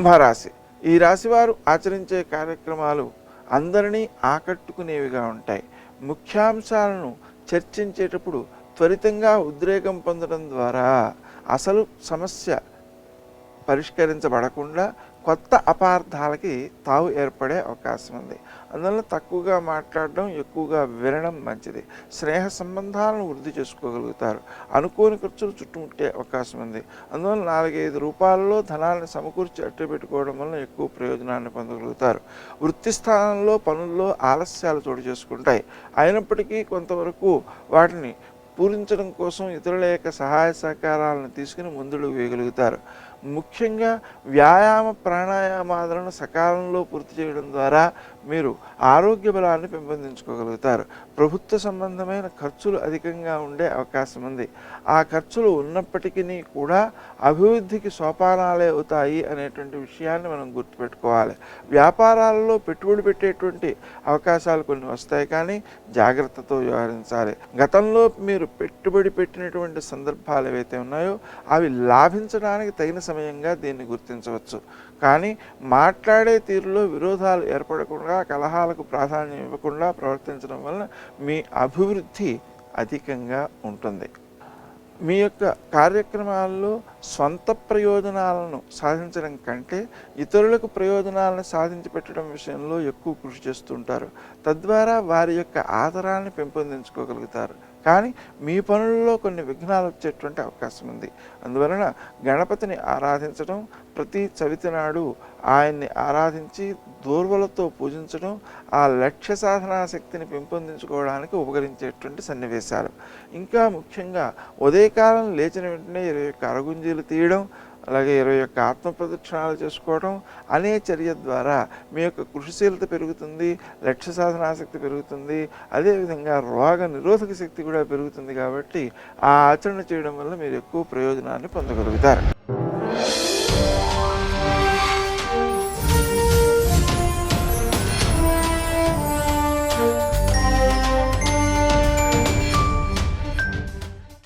కుంభరాశి. ఈ రాశి వారు ఆచరించే కార్యక్రమాలు అందరినీ ఆకట్టుకునేవిగా ఉంటాయి. ముఖ్యాంశాలను చర్చించేటప్పుడు త్వరితంగా ఉద్రేకం పొందడం ద్వారా అసలు సమస్య పరిష్కరించబడకుండా కొత్త అపార్థాలకి తావు ఏర్పడే అవకాశం ఉంది. అందువల్ల తక్కువగా మాట్లాడడం, ఎక్కువగా వినడం మంచిది. స్నేహ సంబంధాలను వృద్ధి చేసుకోగలుగుతారు. అనుకోని ఖర్చులు చుట్టుముట్టే అవకాశం ఉంది. అందువల్ల 4-5 రూపాయలలో ధనాన్ని సమకూర్చి అట్టు పెట్టుకోవడం వల్ల ఎక్కువ ప్రయోజనాన్ని పొందగలుగుతారు. వృత్తి స్థానంలో పనుల్లో ఆలస్యాలు చోటు చేసుకుంటాయి. అయినప్పటికీ కొంతవరకు వాటిని పూరించడం కోసం ఇతరుల యొక్క సహాయ సహకారాలను తీసుకుని ముందుకు వేయగలుగుతారు. ముఖ్యంగా వ్యాయామ ప్రాణాయామాలను సకాలంలో పూర్తి చేయడం ద్వారా మీరు ఆరోగ్య బలాన్ని పెంపొందించుకోగలుగుతారు. ప్రభుత్వ సంబంధమైన ఖర్చులు అధికంగా ఉండే అవకాశం ఉంది. ఆ ఖర్చులు ఉన్నప్పటికీ కూడా అభివృద్ధికి సోపానాలే అవుతాయి అనేటువంటి విషయాన్ని మనం గుర్తుపెట్టుకోవాలి. వ్యాపారాలలో పెట్టుబడి పెట్టేటువంటి అవకాశాలు కొన్ని వస్తాయి, కానీ జాగ్రత్తతో వ్యవహరించాలి. గతంలో మీరు పెట్టుబడి పెట్టినటువంటి సందర్భాలు ఏవైతే ఉన్నాయో అవి లాభించడానికి తగిన సమయంగా దీన్ని గుర్తించవచ్చు. కానీ మాట్లాడే తీరులో విరోధాలు ఏర్పడకుండా, కలహాలకు ప్రాధాన్యం ఇవ్వకుండా ప్రవర్తించడం వలన మీ అభివృద్ధి అధికంగా ఉంటుంది. మీ యొక్క కార్యక్రమాల్లో స్వంత ప్రయోజనాలను సాధించడం కంటే ఇతరులకు ప్రయోజనాలను సాధించి పెట్టడం విషయంలో ఎక్కువ కృషి చేస్తుంటారు. తద్వారా వారి యొక్క ఆదరాన్ని పెంపొందించుకోగలుగుతారు. కానీ మీ పనుల్లో కొన్ని విఘ్నాలు వచ్చేటువంటి అవకాశం ఉంది. అందువలన గణపతిని ఆరాధించడం, ప్రతి చవితి నాడు ఆయన్ని ఆరాధించి దూర్వలతో పూజించడం ఆ లక్ష్య సాధనా శక్తిని పెంపొందించుకోవడానికి ఉపకరించేటువంటి సన్నివేశాలు. ఇంకా ముఖ్యంగా ఉదయకాలం లేచిన వెంటనే 21 అరగుంజీలు తీయడం, అలాగే 21 ఆత్మ ప్రదక్షిణాలు చేసుకోవడం అనే చర్య ద్వారా మీ యొక్క కృషిశీలత పెరుగుతుంది, లక్ష్య సాధనాశక్తి పెరుగుతుంది, అదేవిధంగా రోగ నిరోధక శక్తి కూడా పెరుగుతుంది. కాబట్టి ఆ ఆచరణ చేయడం వల్ల మీరు ఎక్కువ ప్రయోజనాన్ని పొందగలుగుతారు.